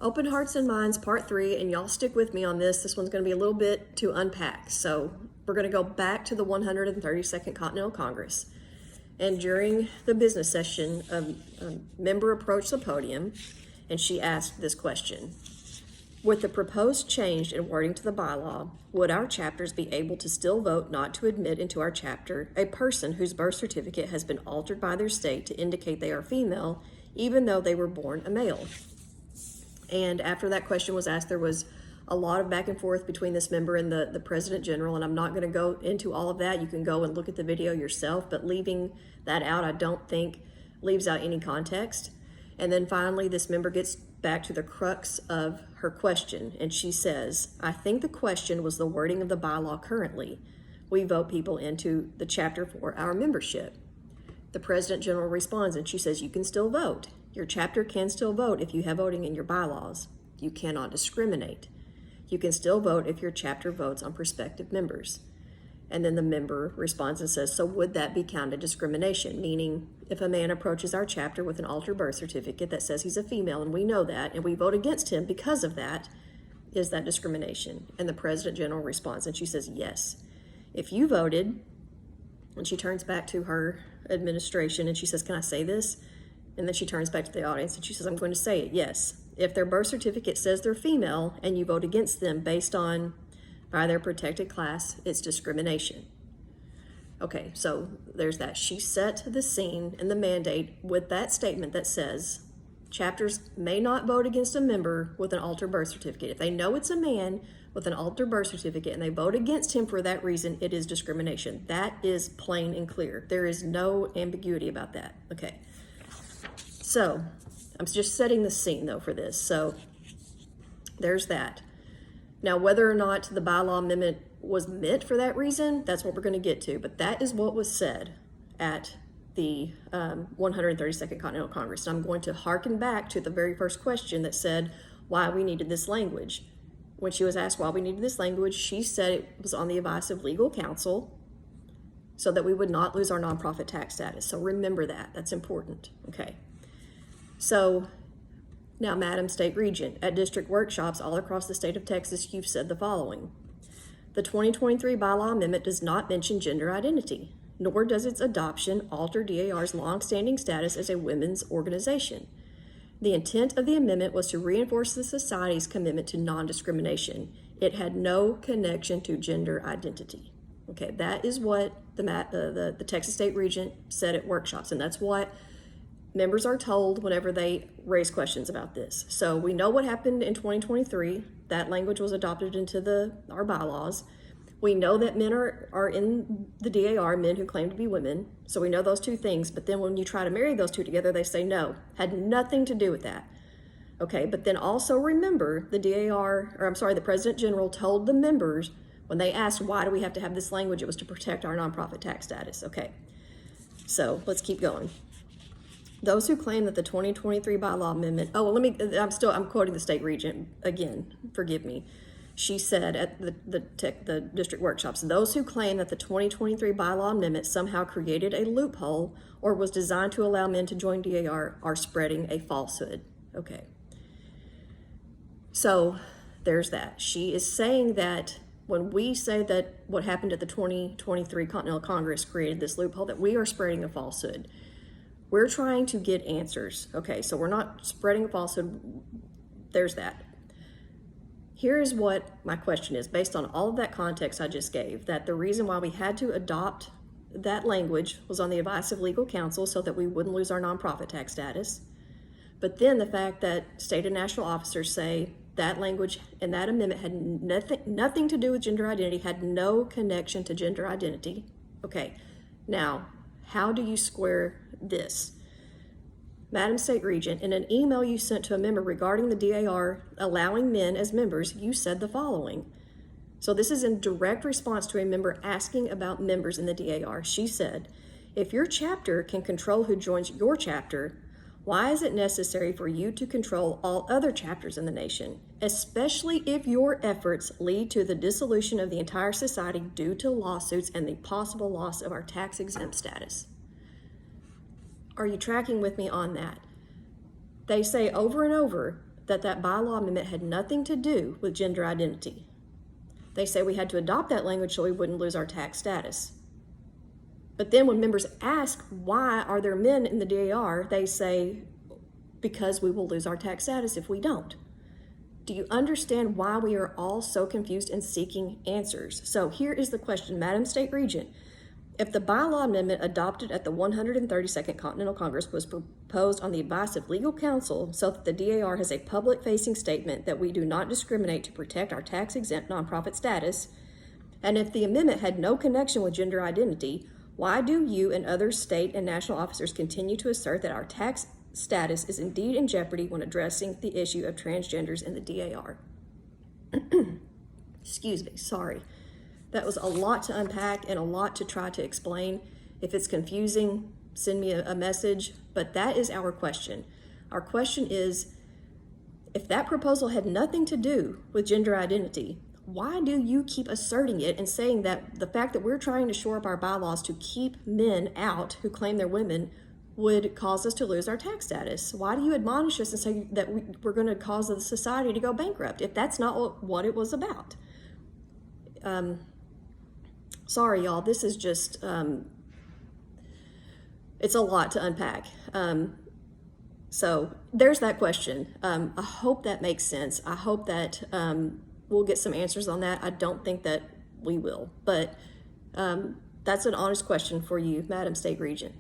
Open Hearts and Minds, Part 3, and y'all stick with me on this. This one's going to be a little bit to unpack. So we're going to go back to the 132nd Continental Congress. And during the business session, a member approached the podium, and she asked this question. With the proposed change in wording to the bylaw, would our chapters be able to still vote not to admit into our chapter a person whose birth certificate has been altered by their state to indicate they are female, even though they were born a male? And after that question was asked, there was a lot of back and forth between this member and the President General, and I'm not going to go into all of that. You can go and look at the video yourself, but leaving that out, I don't think leaves out any context. And then finally, this member gets back to the crux of her question, and she says, I think the question was the wording of the bylaw currently. We vote people into the chapter for our membership. The President General responds, and she says, you can still vote. Your chapter can still vote if you have voting in your bylaws. You cannot discriminate. You can still vote if your chapter votes on prospective members. And then the member responds and says, so would that be counted discrimination? Meaning, if a man approaches our chapter with an altered birth certificate that says he's a female, and we know that, and we vote against him because of that, is that discrimination? And the President General responds, and she says, yes. If you voted, and she turns back to her administration, and she says, can I say this? And then she turns back to the audience and she says, I'm going to say it, yes. If their birth certificate says they're female and you vote against them based on by their protected class, it's discrimination. Okay, so there's that. She set the scene and the mandate with that statement that says chapters may not vote against a member with an altered birth certificate. If they know it's a man with an altered birth certificate and they vote against him for that reason, it is discrimination. That is plain and clear. There is no ambiguity about that. Okay. So I'm just setting the scene though for this. So there's that. Now, whether or not the bylaw amendment was meant for that reason, that's what we're going to get to. But that is what was said at the 132nd Continental Congress. And I'm going to hearken back to the very first question that said why we needed this language. When she was asked why we needed this language, she said it was on the advice of legal counsel so that we would not lose our nonprofit tax status. So remember that. That's important. Okay. So now, Madam State Regent, at district workshops all across the state of Texas, you've said the following. The 2023 bylaw amendment does not mention gender identity, nor does its adoption alter DAR's longstanding status as a women's organization. The intent of the amendment was to reinforce the society's commitment to non-discrimination. It had no connection to gender identity. Okay, that is what the Texas State Regent said at workshops, and that's what members are told whenever they raise questions about this. So we know what happened in 2023. That language was adopted into our bylaws. We know that men are in the DAR, men who claim to be women. So we know those two things. But then when you try to marry those two together, they say no, had nothing to do with that. Okay, but then also remember the President General told the members when they asked, why do we have to have this language? It was to protect our nonprofit tax status. Okay, so let's keep going. Those who claim that the 2023 bylaw amendment, I'm quoting the State Regent again, forgive me. She said at the district workshops, those who claim that the 2023 bylaw amendment somehow created a loophole or was designed to allow men to join DAR are spreading a falsehood. Okay. So there's that. She is saying that when we say that what happened at the 2023 Continental Congress created this loophole, that we are spreading a falsehood. We're trying to get answers. Okay, so we're not spreading a falsehood. There's that. Here is what my question is, based on all of that context I just gave, that the reason why we had to adopt that language was on the advice of legal counsel so that we wouldn't lose our nonprofit tax status. But then the fact that state and national officers say that language and that amendment had nothing to do with gender identity, had no connection to gender identity. Okay, now, how do you square this? Madam State Regent, in an email you sent to a member regarding the DAR allowing men as members, you said the following. So this is in direct response to a member asking about members in the DAR. She said, if your chapter can control who joins your chapter, why is it necessary for you to control all other chapters in the nation, especially if your efforts lead to the dissolution of the entire society due to lawsuits and the possible loss of our tax-exempt status? Are you tracking with me on that? They say over and over that that bylaw amendment had nothing to do with gender identity. They say we had to adopt that language so we wouldn't lose our tax status. But then when members ask, why are there men in the DAR, they say, because we will lose our tax status if we don't. Do you understand why we are all so confused and seeking answers? So here is the question, Madam State Regent. If the bylaw amendment adopted at the 132nd Continental Congress was proposed on the advice of legal counsel so that the DAR has a public-facing statement that we do not discriminate to protect our tax-exempt nonprofit status, and if the amendment had no connection with gender identity, why do you and other state and national officers continue to assert that our tax status is indeed in jeopardy when addressing the issue of transgenders in the DAR? Excuse me, sorry. That was a lot to unpack and a lot to try to explain. If it's confusing, send me a message, but that is our question. Our question is, if that proposal had nothing to do with gender identity, why do you keep asserting it and saying that the fact that we're trying to shore up our bylaws to keep men out who claim they're women would cause us to lose our tax status? Why do you admonish us and say that we're going to cause the society to go bankrupt if that's not what it was about? Sorry, y'all, this is just, it's a lot to unpack. So there's that question. I hope that makes sense. I hope that we'll get some answers on that. I don't think that we will, but that's an honest question for you, Madam State Regent.